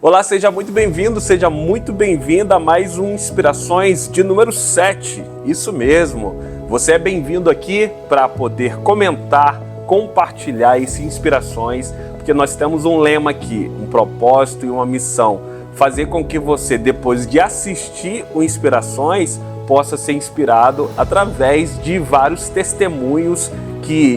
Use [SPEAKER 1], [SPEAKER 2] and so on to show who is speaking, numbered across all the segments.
[SPEAKER 1] Olá, seja muito bem-vindo, seja muito bem-vinda a mais um Inspirações de número 7. Isso mesmo, você é bem-vindo aqui para poder comentar, compartilhar essas inspirações, porque nós temos um lema aqui, um propósito e uma missão. Fazer com que você, depois de assistir o Inspirações, possa ser inspirado através de vários testemunhos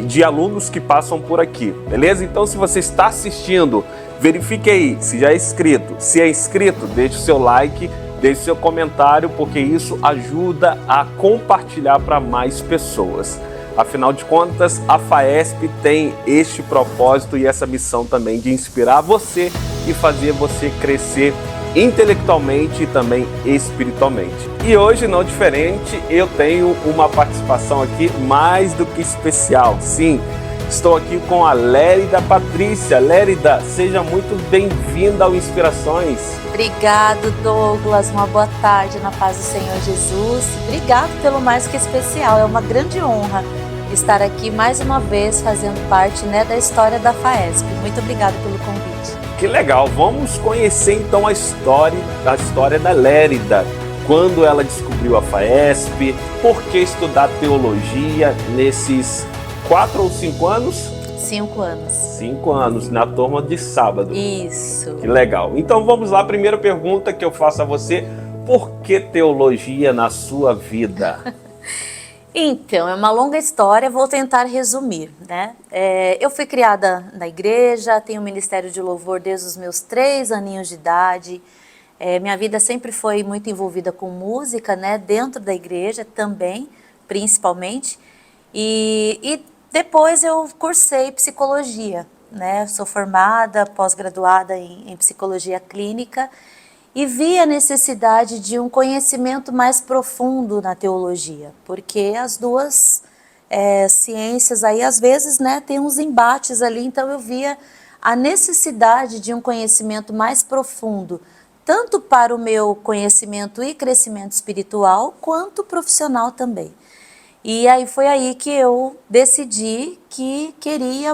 [SPEAKER 1] de alunos que passam por aqui, beleza? Então, se você está assistindo, verifique aí se já é inscrito. Se é inscrito, deixe o seu like, deixe o seu comentário, porque isso ajuda a compartilhar para mais pessoas. Afinal de contas, a FAESP tem este propósito e essa missão também de inspirar você e fazer você crescer intelectualmente e também espiritualmente. E hoje, não diferente, eu tenho uma participação aqui mais do que especial. Sim, estou aqui com a Lérida Patrícia. Lérida, seja muito bem-vinda ao Inspirações.
[SPEAKER 2] Obrigado, Douglas. Uma boa tarde na paz do Senhor Jesus. Obrigado pelo mais que especial. É uma grande honra estar aqui mais uma vez fazendo parte, da história da FAESP. Muito obrigada pelo convite.
[SPEAKER 1] Que legal. Vamos conhecer então a história da Lérida. Quando ela descobriu a FAESP, por que estudar teologia nesses 4 ou 5 anos?
[SPEAKER 2] 5 anos.
[SPEAKER 1] 5 anos, na turma de sábado.
[SPEAKER 2] Isso.
[SPEAKER 1] Que legal. Então vamos lá, primeira pergunta que eu faço a você. Por que teologia na sua vida?
[SPEAKER 2] Então, é uma longa história, vou tentar resumir, Eu fui criada na igreja, tenho um ministério de louvor desde os meus 3 aninhos de idade. Minha vida sempre foi muito envolvida com música, dentro da igreja também, principalmente. E depois eu cursei psicologia, Sou formada, pós-graduada em psicologia clínica e vi a necessidade de um conhecimento mais profundo na teologia, porque as duas ciências aí às vezes tem uns embates ali, então eu via a necessidade de um conhecimento mais profundo, tanto para o meu conhecimento e crescimento espiritual, quanto profissional também. E aí foi aí que eu decidi que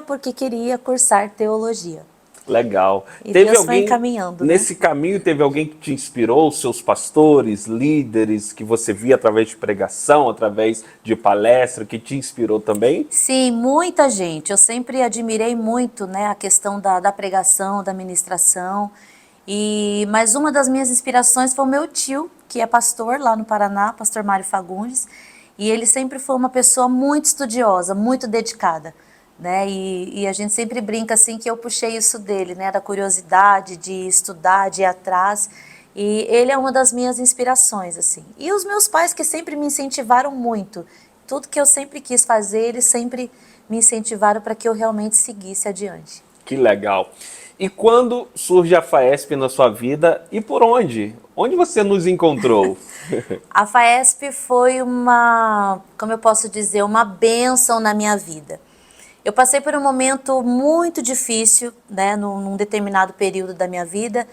[SPEAKER 2] porque queria cursar teologia.
[SPEAKER 1] Legal.
[SPEAKER 2] E teve Deus alguém, foi encaminhando,
[SPEAKER 1] nesse caminho teve alguém que te inspirou, seus pastores, líderes, que você via através de pregação, através de palestra, que te inspirou também?
[SPEAKER 2] Sim, muita gente. Eu sempre admirei muito, a questão da pregação, da ministração. Mas uma das minhas inspirações foi o meu tio, que é pastor lá no Paraná, pastor Mário Fagundes, e ele sempre foi uma pessoa muito estudiosa, muito dedicada. E a gente sempre brinca assim que eu puxei isso dele, da curiosidade, de estudar, de ir atrás, e ele é uma das minhas inspirações, assim. E os meus pais que sempre me incentivaram muito, tudo que eu sempre quis fazer, eles sempre me incentivaram para que eu realmente seguisse adiante.
[SPEAKER 1] Que legal. E quando surge a FAESP na sua vida e por onde? Onde você nos encontrou?
[SPEAKER 2] A FAESP foi como eu posso dizer, uma bênção na minha vida. Eu passei por um momento muito difícil, num determinado período da minha vida,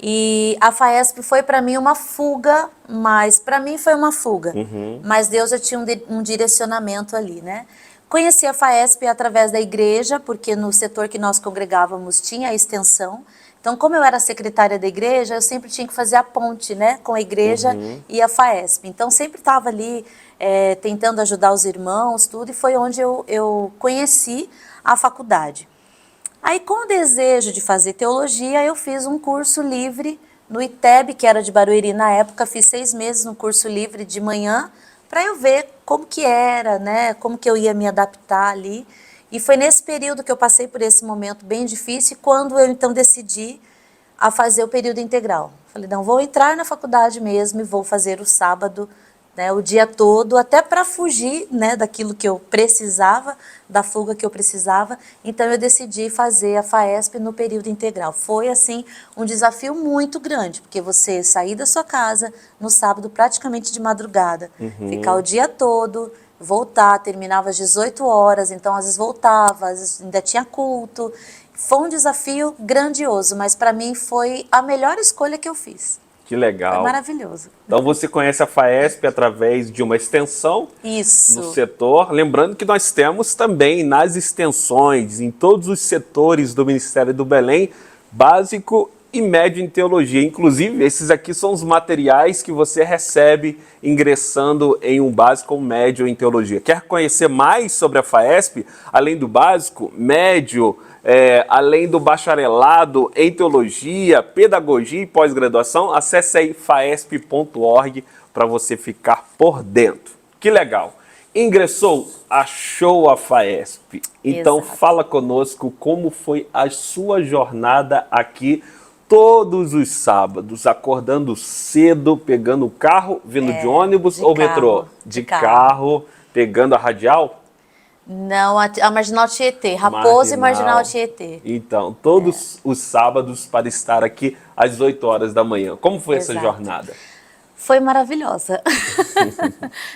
[SPEAKER 2] e a FAESP foi para mim uma fuga, mas para mim foi uma fuga, mas Deus já tinha um direcionamento ali, Conheci a FAESP através da igreja, porque no setor que nós congregávamos tinha a extensão. Então, como eu era secretária da igreja, eu sempre tinha que fazer a ponte, com a igreja e a FAESP. Então, sempre estava ali tentando ajudar os irmãos, tudo, e foi onde eu conheci a faculdade. Aí, com o desejo de fazer teologia, eu fiz um curso livre no ITEB, que era de Barueri na época, fiz 6 meses no curso livre de manhã, para eu ver como que era, como que eu ia me adaptar ali. E foi nesse período que eu passei por esse momento bem difícil, quando eu então decidi a fazer o período integral. Falei, não, vou entrar na faculdade mesmo e vou fazer o sábado, o dia todo, até para fugir daquilo que eu precisava, da fuga que eu precisava. Então eu decidi fazer a FAESP no período integral. Foi assim um desafio muito grande, porque você sair da sua casa no sábado praticamente de madrugada, ficar o dia todo, voltar, terminava às 18 horas, então às vezes voltava, às vezes ainda tinha culto. Foi um desafio grandioso, mas para mim foi a melhor escolha que eu fiz.
[SPEAKER 1] Que legal.
[SPEAKER 2] Foi maravilhoso.
[SPEAKER 1] Então você conhece a FAESP através de uma extensão no setor. Lembrando que nós temos também nas extensões, em todos os setores do Ministério do Belém, básico e médio em teologia. Inclusive, esses aqui são os materiais que você recebe ingressando em um básico ou médio em teologia. Quer conhecer mais sobre a FAESP? Além do básico, médio, além do bacharelado em teologia, pedagogia e pós-graduação, acesse aí faesp.org para você ficar por dentro. Que legal! Ingressou, achou a FAESP. Então
[SPEAKER 2] Exato.
[SPEAKER 1] fala conosco como foi a sua jornada aqui todos os sábados, acordando cedo, pegando o carro, vindo de ônibus ou metrô?
[SPEAKER 2] De carro.
[SPEAKER 1] Pegando a radial?
[SPEAKER 2] Não, a Marginal Tietê, Raposo e Marginal Tietê.
[SPEAKER 1] Então, todos os sábados para estar aqui às 8 horas da manhã. Como foi essa
[SPEAKER 2] Exato.
[SPEAKER 1] jornada?
[SPEAKER 2] Foi maravilhosa.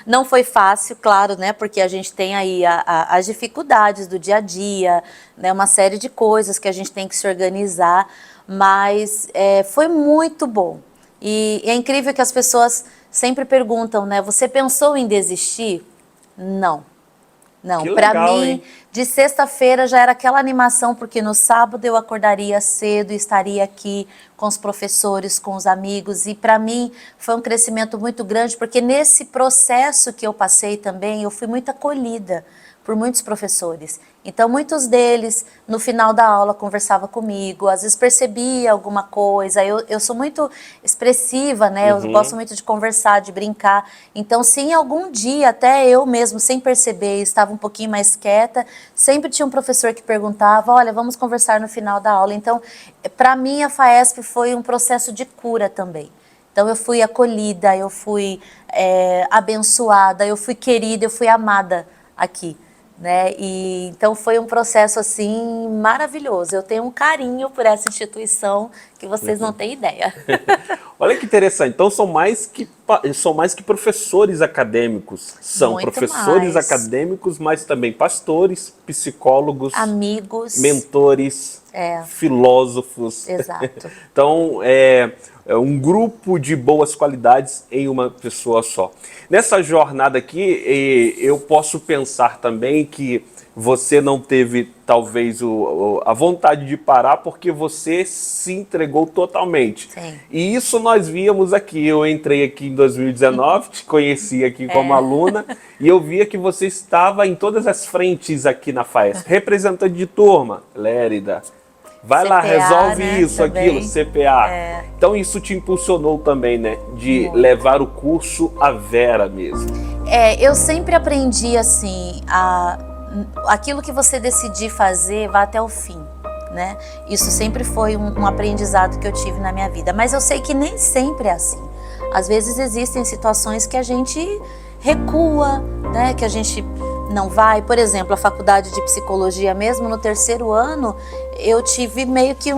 [SPEAKER 2] Não foi fácil, claro, né? Porque a gente tem aí as dificuldades do dia a dia, né? Uma série de coisas que a gente tem que se organizar, mas foi muito bom. E é incrível que as pessoas sempre perguntam, né? Você pensou em desistir? Não. Não, para mim,
[SPEAKER 1] hein?
[SPEAKER 2] de sexta-feira já era aquela animação, porque no sábado eu acordaria cedo e estaria aqui com os professores, com os amigos, e para mim foi um crescimento muito grande, porque nesse processo que eu passei também, eu fui muito acolhida por muitos professores. Então, muitos deles, no final da aula, conversavam comigo, às vezes percebia alguma coisa. Eu sou muito expressiva, né? Eu gosto muito de conversar, de brincar. Então, se em algum dia, até eu mesmo, sem perceber, estava um pouquinho mais quieta, sempre tinha um professor que perguntava, olha, vamos conversar no final da aula. Então, para mim, a FAESP foi um processo de cura também. Então, eu fui acolhida, eu fui abençoada, eu fui querida, eu fui amada aqui. Né? E então foi um processo assim maravilhoso. Eu tenho um carinho por essa instituição que vocês não têm ideia.
[SPEAKER 1] Olha que interessante. Então são mais que professores acadêmicos. São
[SPEAKER 2] Muito
[SPEAKER 1] professores
[SPEAKER 2] mais.
[SPEAKER 1] acadêmicos, mas também pastores, psicólogos,
[SPEAKER 2] Amigos,
[SPEAKER 1] mentores, filósofos.
[SPEAKER 2] Exato.
[SPEAKER 1] Então é um grupo de boas qualidades em uma pessoa só. Nessa jornada aqui, eu posso pensar também que você não teve, talvez, a vontade de parar porque você se entregou totalmente.
[SPEAKER 2] Sim.
[SPEAKER 1] E isso nós víamos aqui. Eu entrei aqui em 2019, te conheci aqui como aluna, e eu via que você estava em todas as frentes aqui na FAESP. Representante de turma, Lérida. Vai
[SPEAKER 2] CPA,
[SPEAKER 1] lá, resolve
[SPEAKER 2] né,
[SPEAKER 1] isso,
[SPEAKER 2] também.
[SPEAKER 1] aquilo, CPA. Então isso te impulsionou também, né? De levar o curso à vera mesmo.
[SPEAKER 2] Eu sempre aprendi assim, aquilo que você decidir fazer, vá até o fim, né? Isso sempre foi um aprendizado que eu tive na minha vida. Mas eu sei que nem sempre é assim. Às vezes existem situações que a gente recua, né? Que a gente não vai. Por exemplo, a faculdade de psicologia mesmo, no terceiro ano, eu tive meio que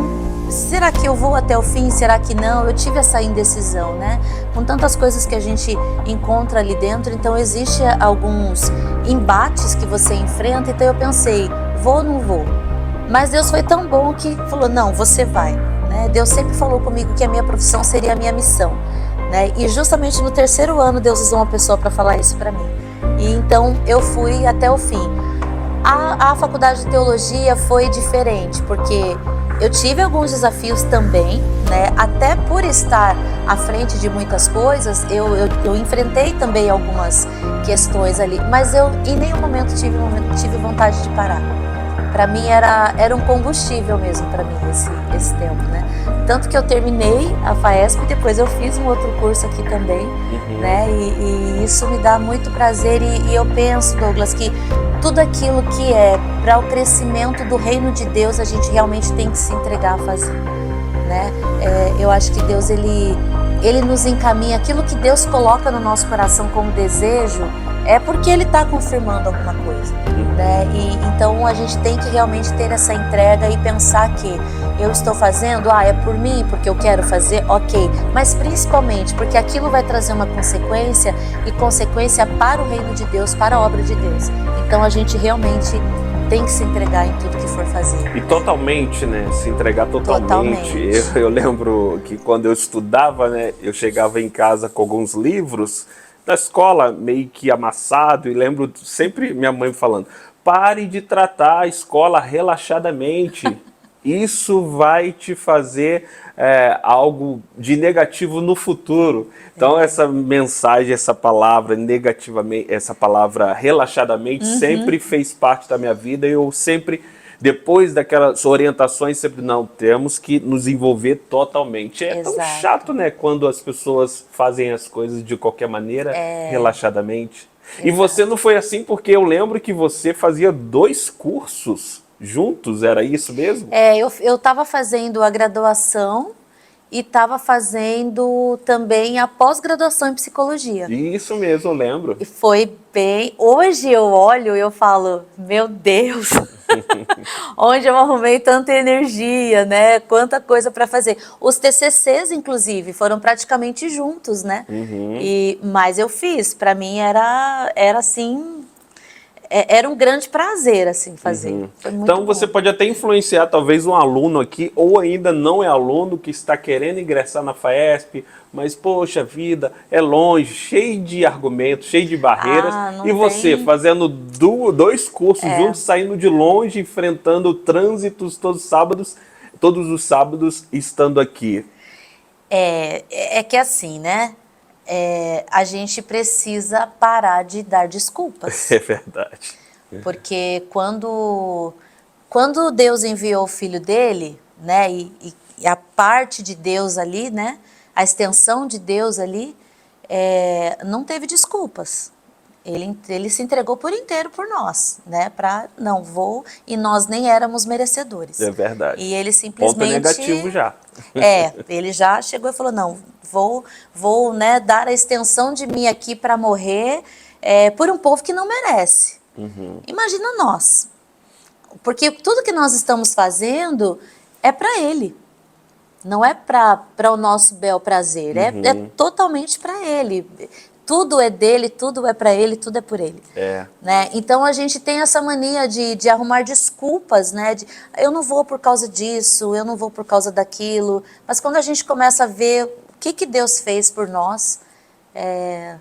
[SPEAKER 2] será que eu vou até o fim? Será que não? Eu tive essa indecisão, né? Com tantas coisas que a gente encontra ali dentro, então existe alguns embates que você enfrenta, então eu pensei, vou ou não vou? Mas Deus foi tão bom que falou, não, você vai, né? Deus sempre falou comigo que a minha profissão seria a minha missão, né? E justamente no terceiro ano Deus usou uma pessoa para falar isso para mim. E então eu fui até o fim. A faculdade de teologia foi diferente, porque eu tive alguns desafios também, né? Até por estar à frente de muitas coisas, eu enfrentei também algumas questões ali, mas eu em nenhum momento tive vontade de parar. Para mim era um combustível mesmo para mim esse tempo, né? Tanto que eu terminei a FAESP e depois eu fiz um outro curso aqui também, né? E isso me dá muito prazer e eu penso, Douglas, que tudo aquilo que é para o crescimento do reino de Deus, a gente realmente tem que se entregar a fazer, né? Eu acho que Deus, ele nos encaminha, aquilo que Deus coloca no nosso coração como desejo, é porque Ele está confirmando alguma coisa, né? E então a gente tem que realmente ter essa entrega e pensar que eu estou fazendo, é por mim, porque eu quero fazer, ok, mas principalmente porque aquilo vai trazer uma consequência e consequência para o reino de Deus, para a obra de Deus. Então a gente realmente tem que se entregar em tudo que for fazer.
[SPEAKER 1] E totalmente, né? Se entregar totalmente. Eu lembro que quando eu estudava, né? Eu chegava em casa com alguns livros da escola meio que amassado e lembro sempre minha mãe falando, pare de tratar a escola relaxadamente. isso vai te fazer algo de negativo no futuro. Então essa mensagem, essa palavra negativamente, essa palavra relaxadamente sempre fez parte da minha vida e eu sempre, depois daquelas orientações, sempre não, temos que nos envolver totalmente. É tão
[SPEAKER 2] Exato.
[SPEAKER 1] chato, né, quando as pessoas fazem as coisas de qualquer maneira, relaxadamente. E você não foi assim porque eu lembro que você fazia 2 cursos juntos, era isso mesmo?
[SPEAKER 2] Eu estava fazendo a graduação e estava fazendo também a pós-graduação em psicologia.
[SPEAKER 1] Isso mesmo, eu lembro.
[SPEAKER 2] E foi bem. Hoje eu olho e eu falo, meu Deus, onde eu arrumei tanta energia, né? Quanta coisa para fazer. Os TCCs, inclusive, foram praticamente juntos, né? Mas eu fiz. Para mim era assim. Era um grande prazer, assim, fazer. Foi muito
[SPEAKER 1] Então
[SPEAKER 2] bom.
[SPEAKER 1] você pode até influenciar talvez um aluno aqui, ou ainda não é aluno, que está querendo ingressar na FAESP, mas poxa vida, é longe, cheio de argumentos, cheio de barreiras.
[SPEAKER 2] Não
[SPEAKER 1] E você
[SPEAKER 2] tem.
[SPEAKER 1] fazendo 2 cursos juntos, saindo de longe, enfrentando trânsitos todos os sábados estando aqui.
[SPEAKER 2] É que assim, né? A gente precisa parar de dar desculpas.
[SPEAKER 1] É verdade.
[SPEAKER 2] Porque quando Deus enviou o filho dele, né, e a parte de Deus ali, né, a extensão de Deus ali, não teve desculpas. Ele se entregou por inteiro por nós, né, e nós nem éramos merecedores.
[SPEAKER 1] É verdade.
[SPEAKER 2] E ele simplesmente...
[SPEAKER 1] Ponto negativo já.
[SPEAKER 2] Ele já chegou e falou, não, vou, né, dar a extensão de mim aqui para morrer por um povo que não merece. Imagina nós, porque tudo que nós estamos fazendo é para Ele, não é para o nosso bel prazer, é totalmente para Ele. Tudo é dele, tudo é para Ele, tudo é por Ele. Né? Então a gente tem essa mania de arrumar desculpas, né? Eu não vou por causa disso, eu não vou por causa daquilo. Mas quando a gente começa a ver o que Deus fez por nós, é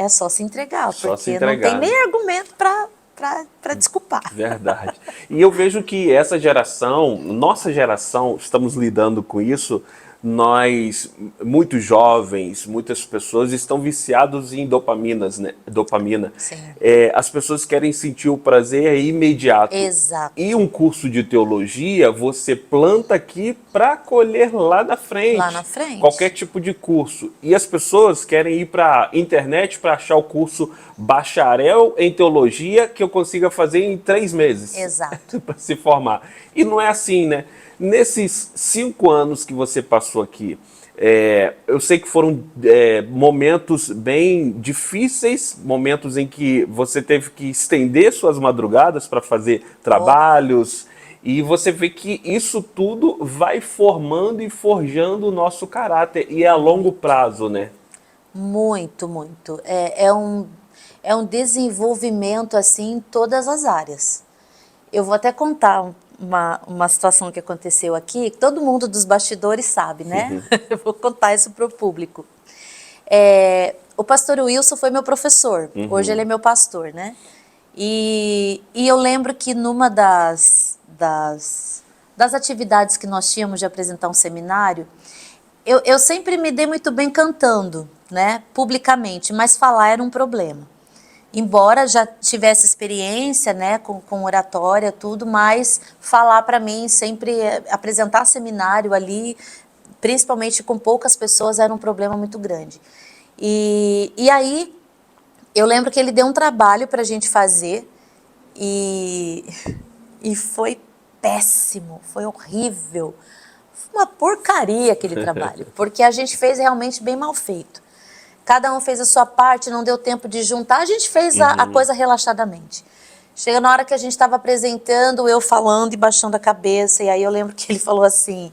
[SPEAKER 2] só se entregar,
[SPEAKER 1] Só se
[SPEAKER 2] porque
[SPEAKER 1] entregar,
[SPEAKER 2] não tem nem argumento para desculpar.
[SPEAKER 1] Verdade. E eu vejo que essa geração, nossa geração, estamos lidando com isso. Nós, muitos jovens, muitas pessoas estão viciados em dopaminas, né? Dopamina.
[SPEAKER 2] Sim.
[SPEAKER 1] As pessoas querem sentir o prazer imediato.
[SPEAKER 2] Exato.
[SPEAKER 1] E um curso de teologia, você planta aqui para colher lá na frente.
[SPEAKER 2] Lá na frente.
[SPEAKER 1] Qualquer tipo de curso. E as pessoas querem ir para a internet para achar o curso bacharel em teologia que eu consiga fazer em 3 meses.
[SPEAKER 2] Exato.
[SPEAKER 1] Para se formar. E não é assim, né? Nesses 5 anos que você passou aqui, eu sei que foram momentos bem difíceis, momentos em que você teve que estender suas madrugadas para fazer trabalhos, e você vê que isso tudo vai formando e forjando o nosso caráter, e é a longo prazo, né?
[SPEAKER 2] Muito, muito. É um desenvolvimento assim em todas as áreas. Eu vou até contar uma situação que aconteceu aqui, que todo mundo dos bastidores sabe, né? Eu vou contar isso para o público. O pastor Wilson foi meu professor, hoje ele é meu pastor, né? E eu lembro que numa das atividades que nós tínhamos de apresentar um seminário, eu sempre me dei muito bem cantando, né? Publicamente, mas falar era um problema. Embora já tivesse experiência, né, com oratória, tudo, mas falar para mim, sempre apresentar seminário ali, principalmente com poucas pessoas, era um problema muito grande. E aí, eu lembro que ele deu um trabalho para a gente fazer e foi péssimo, foi horrível. Foi uma porcaria aquele trabalho, porque a gente fez realmente bem mal feito. Cada um fez a sua parte, não deu tempo de juntar, a gente fez a coisa relaxadamente. Chega na hora que a gente estava apresentando, eu falando e baixando a cabeça, e aí eu lembro que ele falou assim,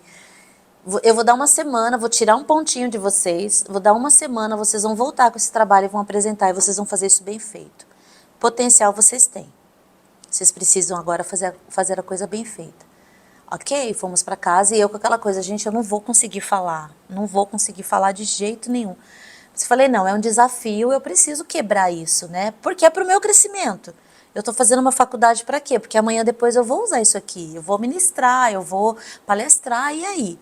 [SPEAKER 2] eu vou dar uma semana, vou tirar um pontinho de vocês, vou dar uma semana, vocês vão voltar com esse trabalho e vão apresentar, e vocês vão fazer isso bem feito. Potencial vocês têm. Vocês precisam agora fazer a coisa bem feita. Ok, fomos para casa e eu com aquela coisa, gente, eu não vou conseguir falar de jeito nenhum. Mas falei, não, é um desafio, eu preciso quebrar isso, né? Porque é para o meu crescimento. eu estou fazendo uma faculdade para quê? Porque amanhã depois eu vou usar isso aqui, eu vou ministrar, eu vou palestrar, e aí?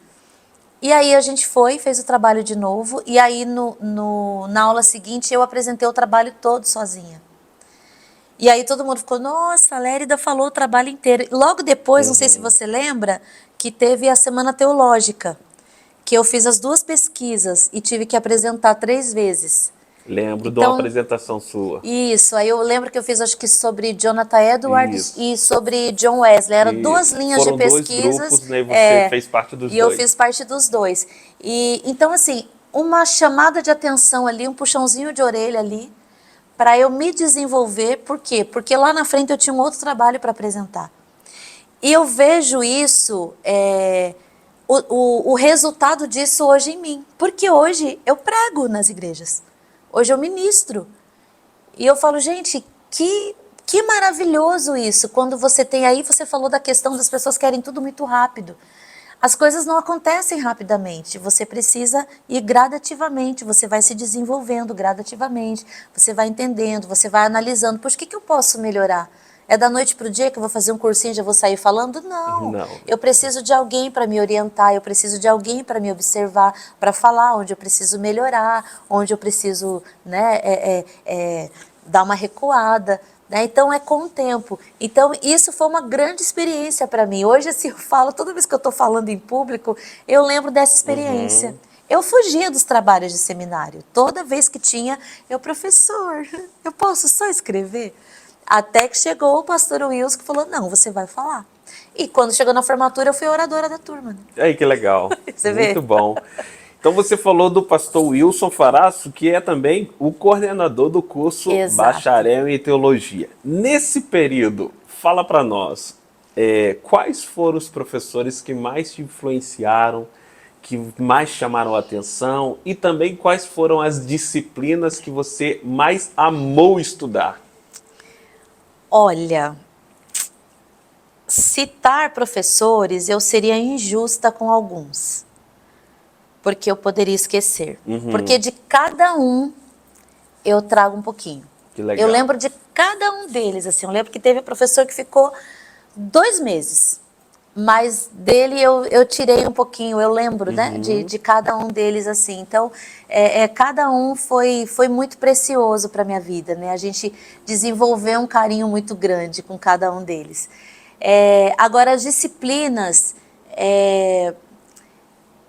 [SPEAKER 2] E aí a gente fez o trabalho de novo, e aí na aula seguinte eu apresentei o trabalho todo sozinha. E aí todo mundo ficou, nossa, a Lérida falou o trabalho inteiro. Logo depois, não sei se você lembra, que teve a Semana Teológica, que eu fiz as 2 pesquisas e tive que apresentar 3 vezes.
[SPEAKER 1] Lembro de uma
[SPEAKER 2] Então,
[SPEAKER 1] apresentação sua.
[SPEAKER 2] isso, aí eu lembro que eu fiz acho que sobre Jonathan Edwards
[SPEAKER 1] Isso.
[SPEAKER 2] e sobre John Wesley. Eram 2
[SPEAKER 1] Isso.
[SPEAKER 2] linhas de
[SPEAKER 1] Foram 2
[SPEAKER 2] pesquisas.
[SPEAKER 1] grupos, né? E você fez parte dos
[SPEAKER 2] E eu
[SPEAKER 1] 2.
[SPEAKER 2] fiz parte dos 2. E então, assim, uma chamada de atenção ali, um puxãozinho de orelha ali, para eu me desenvolver. Por quê? Porque lá na frente eu tinha um outro trabalho para apresentar. E eu vejo isso, o resultado disso hoje em mim. Porque hoje eu prego nas igrejas. Hoje eu ministro. E eu falo, gente, que maravilhoso isso. Quando você tem aí, você falou da questão das pessoas querem tudo muito rápido. As coisas não acontecem rapidamente, você precisa ir gradativamente, você vai se desenvolvendo gradativamente, você vai entendendo, você vai analisando, poxa, o que eu posso melhorar? É da noite para o dia que eu vou fazer um cursinho e já vou sair falando? Não,
[SPEAKER 1] Não.
[SPEAKER 2] eu preciso de alguém para me orientar, eu preciso de alguém para me observar, para falar onde eu preciso melhorar, onde eu preciso, né, dar uma recuada. Né? Então é com o tempo. Então isso foi uma grande experiência para mim. Hoje assim eu falo, toda vez que eu estou falando em público, eu lembro dessa experiência. Eu fugia dos trabalhos de seminário. Toda vez que tinha, professor, eu posso só escrever? Até que chegou o pastor Wilson que falou, não, você vai falar. E quando chegou na formatura, eu fui oradora da turma. Né?
[SPEAKER 1] Aí, que legal.
[SPEAKER 2] Você
[SPEAKER 1] Muito
[SPEAKER 2] vê?
[SPEAKER 1] bom. Então você falou do pastor Wilson Faraço, que é também o coordenador do curso
[SPEAKER 2] Exato.
[SPEAKER 1] Bacharel em Teologia. Nesse período, fala para nós, quais foram os professores que mais te influenciaram, que mais chamaram a atenção, e também quais foram as disciplinas que você mais amou estudar?
[SPEAKER 2] Olha, citar professores, eu seria injusta com alguns. Porque eu poderia esquecer. Porque de cada um eu trago um pouquinho.
[SPEAKER 1] Que legal.
[SPEAKER 2] Eu lembro de cada um deles, assim. Eu lembro que teve um professor que ficou 2 meses. Mas dele eu tirei um pouquinho, eu lembro, né? De cada um deles, assim. Então, cada um foi muito precioso para a minha vida, né? A gente desenvolveu um carinho muito grande com cada um deles. Agora, as disciplinas...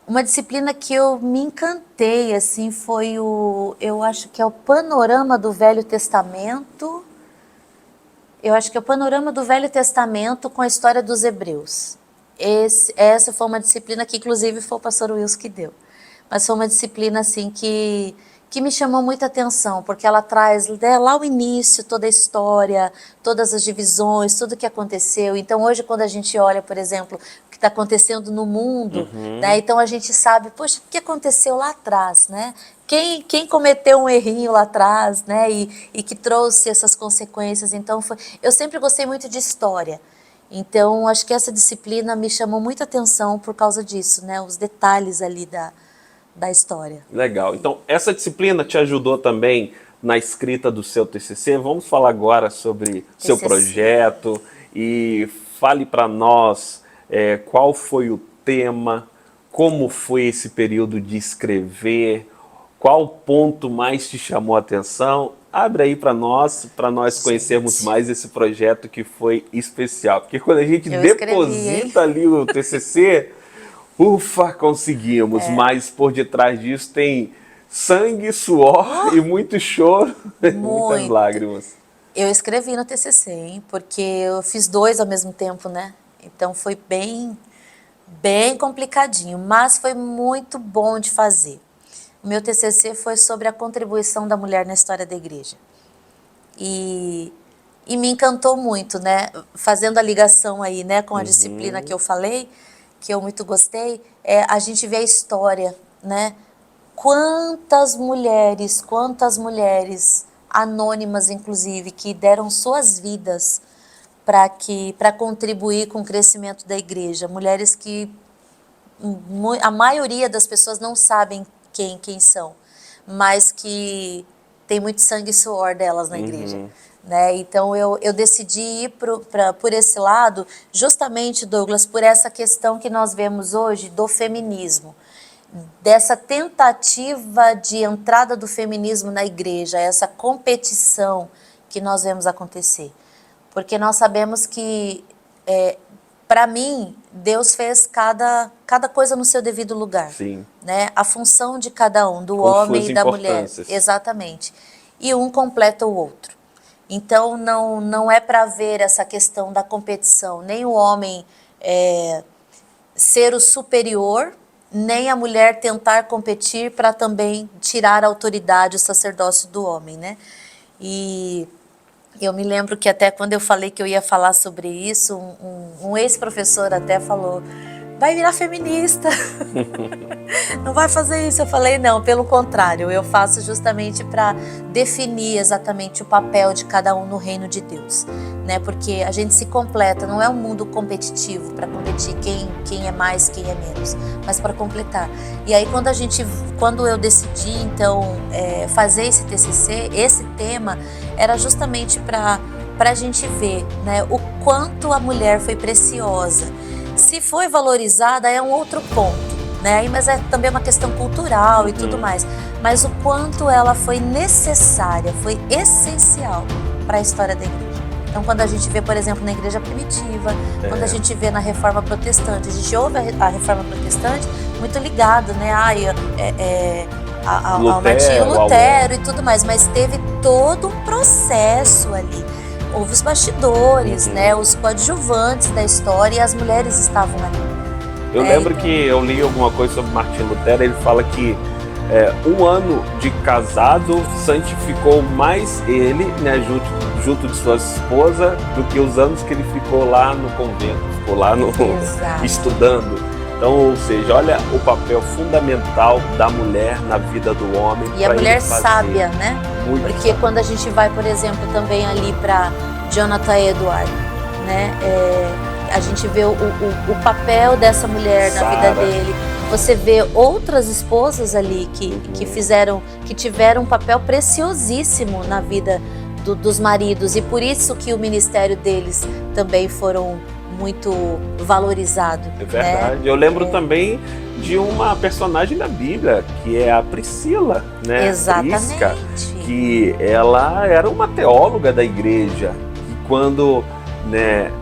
[SPEAKER 2] Uma disciplina que eu me encantei, assim, foi eu acho que é o Panorama do Velho Testamento. Eu acho que é o Panorama do Velho Testamento com a história dos Hebreus. Essa foi uma disciplina que, inclusive, foi o pastor Wilson que deu. Mas foi uma disciplina, assim, que me chamou muita atenção, porque ela traz, né, lá o início, toda a história, todas as divisões, tudo o que aconteceu. Então, hoje, quando a gente olha, por exemplo, o que está acontecendo no mundo, né, então a gente sabe, poxa, o que aconteceu lá atrás, né? Quem cometeu um errinho lá atrás, né, e que trouxe essas consequências. Então, eu sempre gostei muito de história. Então, acho que essa disciplina me chamou muita atenção por causa disso, né, os detalhes ali da história.
[SPEAKER 1] Legal. Então, essa disciplina te ajudou também na escrita do seu TCC. Vamos falar agora sobre seu projeto e fale para nós qual foi o tema, como foi esse período de escrever, qual ponto mais te chamou a atenção. Abre aí para nós conhecermos mais esse projeto que foi especial. Porque quando a gente deposita ali o TCC... Ufa, conseguimos, mas por detrás disso tem sangue, suor e muito choro e muitas lágrimas.
[SPEAKER 2] Eu escrevi no TCC, hein, porque eu fiz 2 ao mesmo tempo, né? Então foi bem complicadinho, mas foi muito bom de fazer. O meu TCC foi sobre a contribuição da mulher na história da igreja. E me encantou muito, né? Fazendo a ligação aí, né, com a disciplina que eu falei, que eu muito gostei, a gente vê a história, né? Quantas mulheres anônimas, inclusive, que deram suas vidas para contribuir com o crescimento da igreja. Mulheres que a maioria das pessoas não sabem quem são, mas que tem muito sangue e suor delas na igreja. né? Então eu decidi ir por esse lado, justamente, Douglas, por essa questão que nós vemos hoje do feminismo, dessa tentativa de entrada do feminismo na igreja, essa competição que nós vemos acontecer. Porque nós sabemos que, para mim, Deus fez cada coisa no seu devido lugar.
[SPEAKER 1] Sim.
[SPEAKER 2] Né? A função de cada um, do
[SPEAKER 1] Com
[SPEAKER 2] homem
[SPEAKER 1] suas
[SPEAKER 2] e da mulher.
[SPEAKER 1] importâncias.
[SPEAKER 2] Exatamente. E um completa o outro. Então, não é para ver essa questão da competição, nem o homem ser o superior, nem a mulher tentar competir para também tirar a autoridade, o sacerdócio do homem, né? E eu me lembro que até quando eu falei que eu ia falar sobre isso, um ex-professor até falou, vai virar feminista, não vai fazer isso. Eu falei, não, pelo contrário, eu faço justamente para definir exatamente o papel de cada um no reino de Deus, né? Porque a gente se completa, não é um mundo competitivo para competir quem é mais, quem é menos, mas para completar. E aí quando eu decidi então fazer esse TCC, esse tema era justamente para a gente ver, né, o quanto a mulher foi preciosa. Se foi valorizada é um outro ponto, né? Mas é também uma questão cultural e tudo mais. Mas o quanto ela foi necessária, foi essencial para a história da igreja. Então, quando a gente vê, por exemplo, na igreja primitiva, quando a gente vê na Reforma Protestante, a gente ouve a Reforma Protestante muito ligado, né? Ao Martinho Lutero e tudo mais, mas teve todo um processo ali. Houve os bastidores, né, os coadjuvantes da história, e as mulheres estavam ali.
[SPEAKER 1] Eu lembro que eu li alguma coisa sobre Martinho Lutero, ele fala que um ano de casado santificou mais ele, né, junto de sua esposa, do que os anos que ele ficou lá no convento, ficou lá estudando. Então, ou seja, olha o papel fundamental da mulher na vida do homem.
[SPEAKER 2] E a mulher sábia, né? Porque
[SPEAKER 1] sábia.
[SPEAKER 2] Quando a gente vai, por exemplo, também ali para Jonathan Edwards, né? A gente vê o papel dessa mulher na vida dele. Você vê outras esposas ali que tiveram um papel preciosíssimo na vida dos maridos, e por isso que o ministério deles também foram muito valorizado.
[SPEAKER 1] É verdade. Né? Eu lembro também de uma personagem da Bíblia, que é a Priscila, né?
[SPEAKER 2] Exatamente.
[SPEAKER 1] Prisca, que ela era uma teóloga da igreja, e quando, né,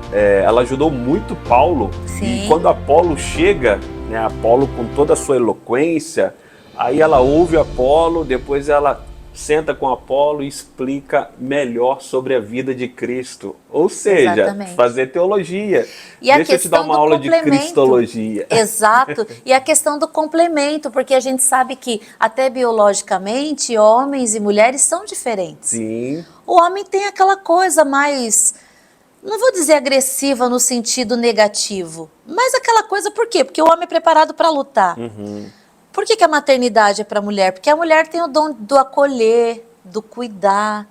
[SPEAKER 1] ela ajudou muito Paulo.
[SPEAKER 2] Sim.
[SPEAKER 1] E quando Apolo chega, né, Apolo com toda a sua eloquência, aí ela ouve Apolo, depois ela senta com Apolo e explica melhor sobre a vida de Cristo. Ou seja,
[SPEAKER 2] exatamente,
[SPEAKER 1] fazer teologia.
[SPEAKER 2] E
[SPEAKER 1] deixa eu te dar uma aula de cristologia.
[SPEAKER 2] Exato. E a questão do complemento, porque a gente sabe que até biologicamente homens e mulheres são diferentes.
[SPEAKER 1] Sim.
[SPEAKER 2] O homem tem aquela coisa mais, não vou dizer agressiva no sentido negativo, mas aquela coisa, por quê? Porque o homem é preparado para lutar. Por que a maternidade é para a mulher? Porque a mulher tem o dom do acolher, do cuidar,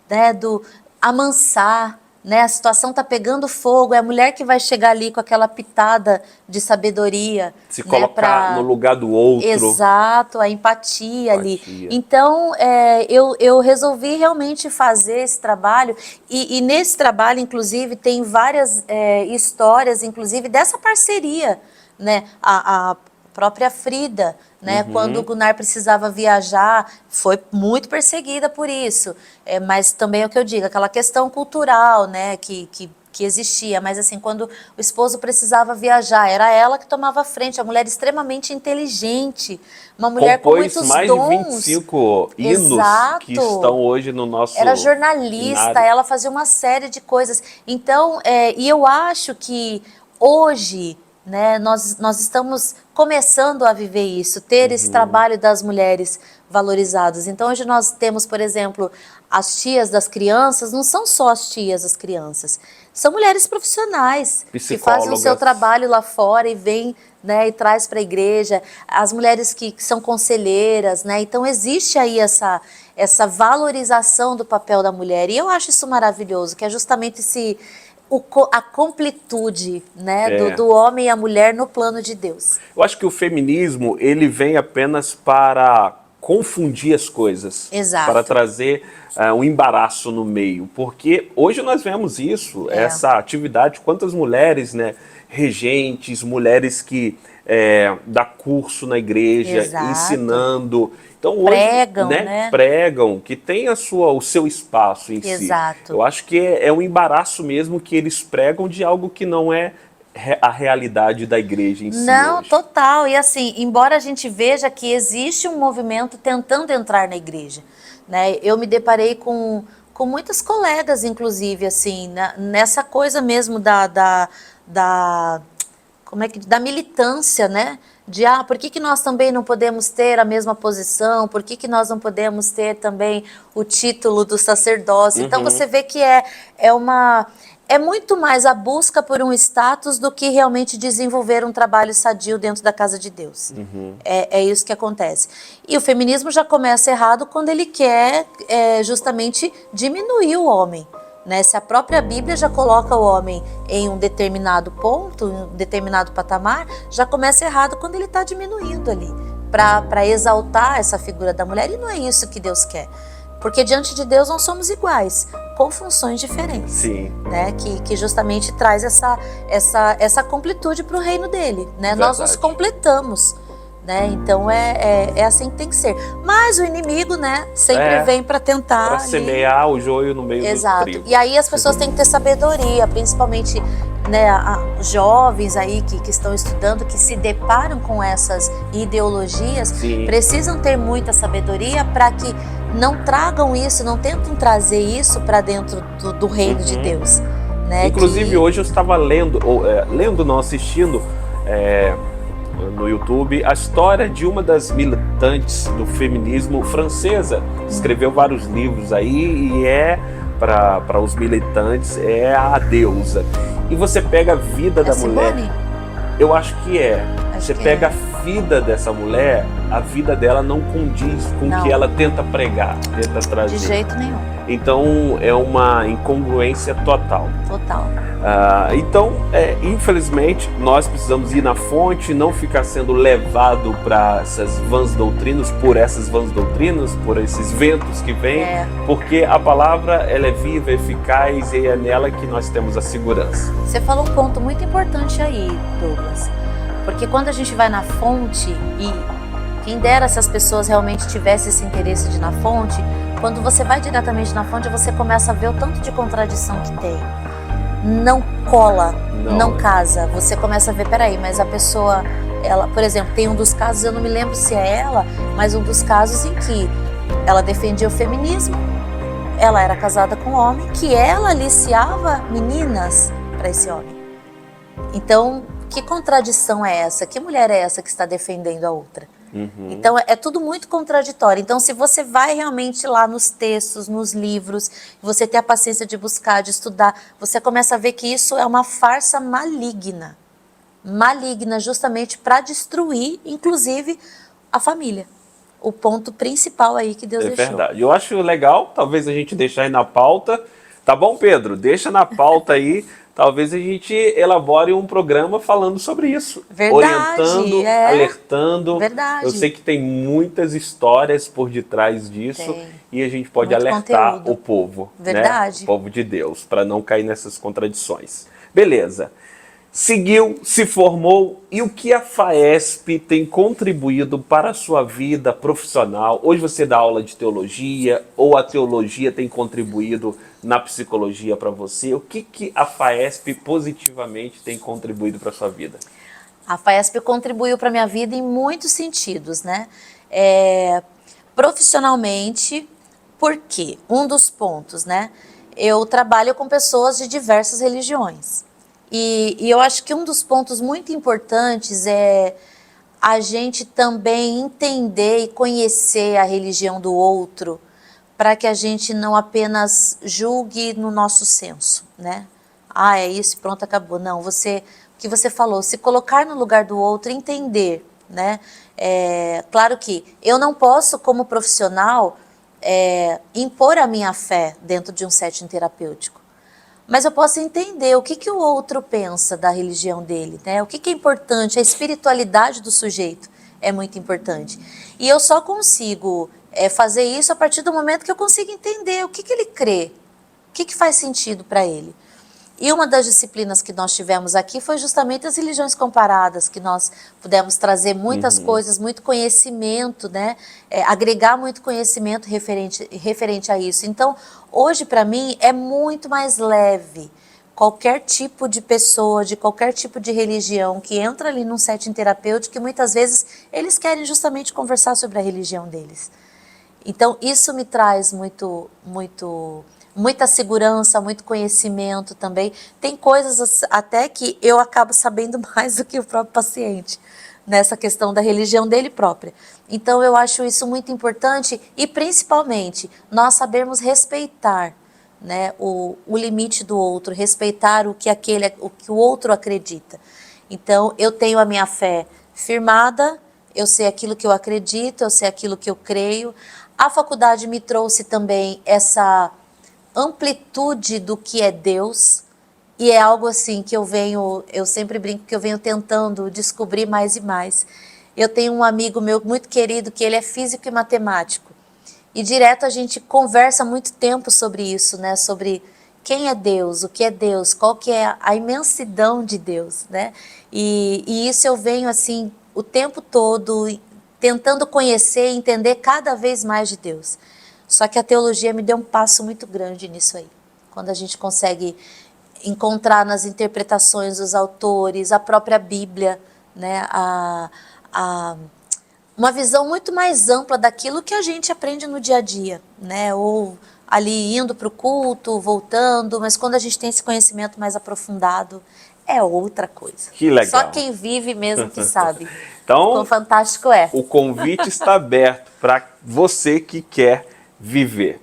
[SPEAKER 2] né, do amansar, né? A situação está pegando fogo, é a mulher que vai chegar ali com aquela pitada de sabedoria.
[SPEAKER 1] Se colocar no lugar do outro.
[SPEAKER 2] Exato, a empatia ali. Então, eu resolvi realmente fazer esse trabalho, e nesse trabalho, inclusive, tem várias histórias, inclusive, dessa parceria, né? A própria Frida, né, quando o Gunnar precisava viajar, foi muito perseguida por isso, mas também é o que eu digo, aquela questão cultural, né, que existia, mas assim, quando o esposo precisava viajar, era ela que tomava a frente, a mulher extremamente inteligente, uma mulher com muitos
[SPEAKER 1] mais
[SPEAKER 2] dons.
[SPEAKER 1] de 25 hinos. Exato. Que estão hoje no nosso...
[SPEAKER 2] Era jornalista, ela fazia uma série de coisas. Então, e eu acho que hoje, né, nós estamos começando a viver isso, ter esse trabalho das mulheres valorizadas. Então hoje nós temos, por exemplo, as tias das crianças, não são só as tias das crianças, são mulheres profissionais que fazem o seu trabalho lá fora e vêm, né, e traz para a igreja, as mulheres que são conselheiras, né? Então existe aí essa valorização do papel da mulher, e eu acho isso maravilhoso, que é justamente a completude, né, do homem e a mulher no plano de Deus.
[SPEAKER 1] Eu acho que o feminismo, ele vem apenas para confundir as coisas,
[SPEAKER 2] Exato.
[SPEAKER 1] para trazer um embaraço no meio, porque hoje nós vemos isso, essa atividade, quantas mulheres, né, regentes, mulheres que dá curso na igreja,
[SPEAKER 2] Exato.
[SPEAKER 1] ensinando, então hoje
[SPEAKER 2] Pregam, né?
[SPEAKER 1] Pregam, que tem o seu espaço em
[SPEAKER 2] Exato.
[SPEAKER 1] si. Eu acho que é um embaraço mesmo que eles pregam de algo que não é a realidade da igreja em si.
[SPEAKER 2] Não,
[SPEAKER 1] hoje.
[SPEAKER 2] total. E assim, embora a gente veja que existe um movimento tentando entrar na igreja, né? Eu me deparei com muitas colegas, inclusive, assim, nessa coisa mesmo da militância, né? De, por que nós também não podemos ter a mesma posição? Por que nós não podemos ter também o título do sacerdócio? Então você vê que é muito mais a busca por um status do que realmente desenvolver um trabalho sadio dentro da casa de Deus. É isso que acontece. E o feminismo já começa errado quando ele quer justamente diminuir o homem. Né? Se a própria Bíblia já coloca o homem em um determinado ponto, em um determinado patamar, já começa errado quando ele está diminuindo ali, para exaltar essa figura da mulher. E não é isso que Deus quer. Porque diante de Deus nós somos iguais, com funções diferentes.
[SPEAKER 1] Sim.
[SPEAKER 2] Né? Que justamente traz essa completude para o reino dele. Né? Nós nos completamos. Né? Então é assim que tem que ser. Mas o inimigo, né, sempre vem para tentar...
[SPEAKER 1] Para semear o joio no meio do trigo.
[SPEAKER 2] E aí as pessoas têm que ter sabedoria, principalmente, né, jovens aí que estão estudando, que se deparam com essas ideologias,
[SPEAKER 1] Sim.
[SPEAKER 2] precisam ter muita sabedoria para que não tragam isso, não tentem trazer isso para dentro do reino de Deus. Né?
[SPEAKER 1] Inclusive hoje eu estava lendo, não, assistindo no YouTube, a história de uma das militantes do feminismo francesa. Escreveu vários livros aí e para os militantes, a deusa. E você pega a vida da mulher.
[SPEAKER 2] Simone?
[SPEAKER 1] Eu acho que você
[SPEAKER 2] que
[SPEAKER 1] pega a vida dessa mulher, a vida dela não condiz com o que ela tenta pregar, tenta trazer.
[SPEAKER 2] De jeito nenhum.
[SPEAKER 1] Então é uma incongruência total.
[SPEAKER 2] Total.
[SPEAKER 1] Então, infelizmente, nós precisamos ir na fonte, não ficar sendo levado para essas vãs doutrinas, por esses ventos que vêm, porque a palavra ela é viva, eficaz e é nela que nós temos a segurança.
[SPEAKER 2] Você falou um ponto muito importante aí, Douglas, porque quando a gente vai na fonte, e quem dera se as pessoas realmente tivessem esse interesse de ir na fonte, quando você vai diretamente na fonte, você começa a ver o tanto de contradição que tem. Não cola, não casa. Você começa a ver, peraí, mas a pessoa, ela, por exemplo, tem um dos casos, eu não me lembro se é ela, mas um dos casos em que ela defendia o feminismo, ela era casada com um homem, que ela aliciava meninas para esse homem. Então, que contradição é essa? Que mulher é essa que está defendendo a outra? Então é tudo muito contraditório. Então se você vai realmente lá nos textos, nos livros, você ter a paciência de buscar, de estudar, você começa a ver que isso é uma farsa maligna. Maligna justamente para destruir, inclusive, a família. O ponto principal aí que Deus deixou.
[SPEAKER 1] É verdade. Eu acho legal, talvez a gente deixar aí na pauta. Tá bom, Pedro? Deixa na pauta aí. Talvez a gente elabore um programa falando sobre isso.
[SPEAKER 2] Verdade,
[SPEAKER 1] orientando, alertando.
[SPEAKER 2] Verdade.
[SPEAKER 1] Eu sei que tem muitas histórias por detrás disso e a gente pode
[SPEAKER 2] muito
[SPEAKER 1] alertar
[SPEAKER 2] conteúdo.
[SPEAKER 1] o povo.
[SPEAKER 2] Verdade.
[SPEAKER 1] Né? O povo de Deus, para não cair nessas contradições. Beleza. Seguiu, se formou, e o que a FAESP tem contribuído para a sua vida profissional? Hoje você dá aula de teologia, ou a teologia tem contribuído na psicologia para você? O que a FAESP positivamente tem contribuído para a sua vida?
[SPEAKER 2] A FAESP contribuiu para a minha vida em muitos sentidos, né? Profissionalmente, porque um dos pontos, né? Eu trabalho com pessoas de diversas religiões. E eu acho que um dos pontos muito importantes é a gente também entender e conhecer a religião do outro, para que a gente não apenas julgue no nosso senso, né? É isso, pronto, acabou. Não, o que você falou, se colocar no lugar do outro, entender, né? Claro que eu não posso, como profissional, impor a minha fé dentro de um setting terapêutico. Mas eu posso entender o que o outro pensa da religião dele, né? O que é importante, a espiritualidade do sujeito. é muito importante. E eu só consigo fazer isso a partir do momento que eu consigo entender o que ele crê, o que faz sentido para ele. E uma das disciplinas que nós tivemos aqui foi justamente as religiões comparadas, que nós pudemos trazer muitas coisas, muito conhecimento, né? Agregar muito conhecimento referente a isso. Então, hoje para mim é muito mais leve qualquer tipo de pessoa, de qualquer tipo de religião que entra ali num setting terapêutico, que muitas vezes eles querem justamente conversar sobre a religião deles. Então, isso me traz muita segurança, muito conhecimento também. Tem coisas até que eu acabo sabendo mais do que o próprio paciente, nessa questão da religião dele própria. Então eu acho isso muito importante e principalmente nós sabermos respeitar, né, o limite do outro, respeitar o que o outro acredita. Então eu tenho a minha fé firmada, eu sei aquilo que eu acredito, eu sei aquilo que eu creio. A faculdade me trouxe também essa amplitude do que é Deus, e é algo assim que eu sempre brinco que eu venho tentando descobrir mais e mais. Eu tenho um amigo meu muito querido que ele é físico e matemático, e direto a gente conversa muito tempo sobre isso, né? Sobre quem é Deus, o que é Deus, qual que é a imensidão de Deus, né? E isso eu venho assim o tempo todo tentando conhecer e entender cada vez mais de Deus. Só que a teologia me deu um passo muito grande nisso aí. Quando a gente consegue encontrar nas interpretações dos autores, a própria Bíblia, né, uma visão muito mais ampla daquilo que a gente aprende no dia a dia, né, ou ali indo para o culto, voltando, mas quando a gente tem esse conhecimento mais aprofundado, é outra coisa.
[SPEAKER 1] Que legal.
[SPEAKER 2] Só quem vive mesmo que sabe.
[SPEAKER 1] Então,
[SPEAKER 2] quão fantástico é.
[SPEAKER 1] O convite está aberto para você que quer viver.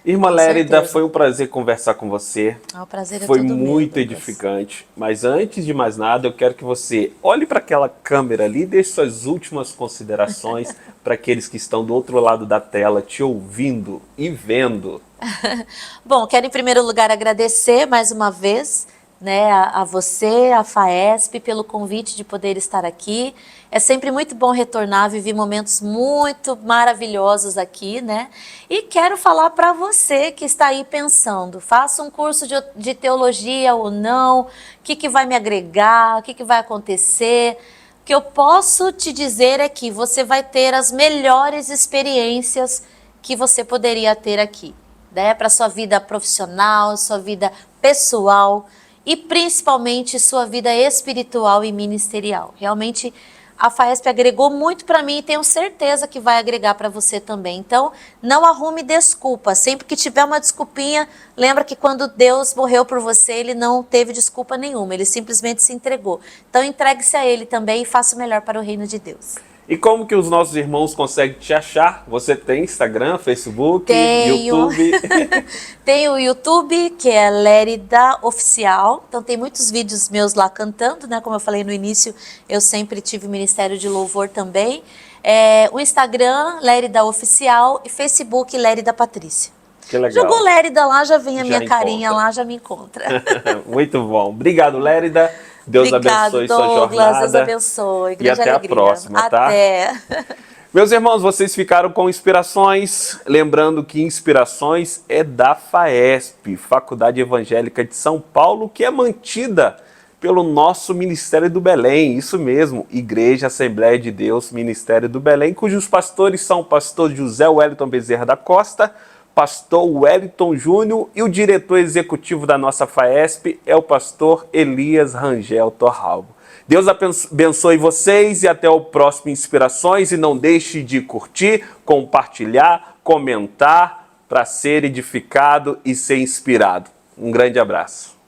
[SPEAKER 1] Irmã Lérida, foi um prazer conversar com você.
[SPEAKER 2] O prazer é
[SPEAKER 1] foi
[SPEAKER 2] todo
[SPEAKER 1] muito
[SPEAKER 2] meu,
[SPEAKER 1] edificante. Mas antes de mais nada, eu quero que você olhe para aquela câmera ali e dê suas últimas considerações para aqueles que estão do outro lado da tela te ouvindo e vendo.
[SPEAKER 2] Bom, quero em primeiro lugar agradecer mais uma vez, né, a você, a FAESP, pelo convite de poder estar aqui. É sempre muito bom retornar, vivi momentos muito maravilhosos aqui, né? E quero falar para você que está aí pensando, faça um curso de teologia ou não, o que vai me agregar, o que vai acontecer. O que eu posso te dizer é que você vai ter as melhores experiências que você poderia ter aqui, né? Para sua vida profissional, sua vida pessoal, e principalmente sua vida espiritual e ministerial. Realmente a FAESP agregou muito para mim e tenho certeza que vai agregar para você também. Então, não arrume desculpa. Sempre que tiver uma desculpinha, lembra que quando Deus morreu por você, Ele não teve desculpa nenhuma, Ele simplesmente se entregou. Então, entregue-se a Ele também e faça o melhor para o reino de Deus.
[SPEAKER 1] E como que os nossos irmãos conseguem te achar? Você tem Instagram, Facebook,
[SPEAKER 2] Tenho.
[SPEAKER 1] YouTube?
[SPEAKER 2] Tem o YouTube, que é Lérida Oficial. Então tem muitos vídeos meus lá cantando, né? Como eu falei no início, eu sempre tive ministério de louvor também. O Instagram, Lérida Oficial, e Facebook, Lérida Patrícia.
[SPEAKER 1] Que legal.
[SPEAKER 2] Jogou Lérida lá, já vem a minha
[SPEAKER 1] encontra.
[SPEAKER 2] carinha lá, já me encontra.
[SPEAKER 1] Muito bom. Obrigado, Lérida. Deus abençoe sua jornada.
[SPEAKER 2] Deus abençoe.
[SPEAKER 1] E até
[SPEAKER 2] alegria.
[SPEAKER 1] A próxima, tá?
[SPEAKER 2] Até.
[SPEAKER 1] Meus irmãos, vocês ficaram com inspirações. Lembrando que inspirações é da FAESP, Faculdade Evangélica de São Paulo, que é mantida pelo nosso Ministério do Belém. Isso mesmo, Igreja Assembleia de Deus, Ministério do Belém, cujos pastores são o pastor José Wellington Bezerra da Costa, pastor Wellington Júnior, e o diretor executivo da nossa FAESP é o pastor Elias Rangel Torralbo. Deus abençoe vocês e até o próximo Inspirações. E não deixe de curtir, compartilhar, comentar para ser edificado e ser inspirado. Um grande abraço.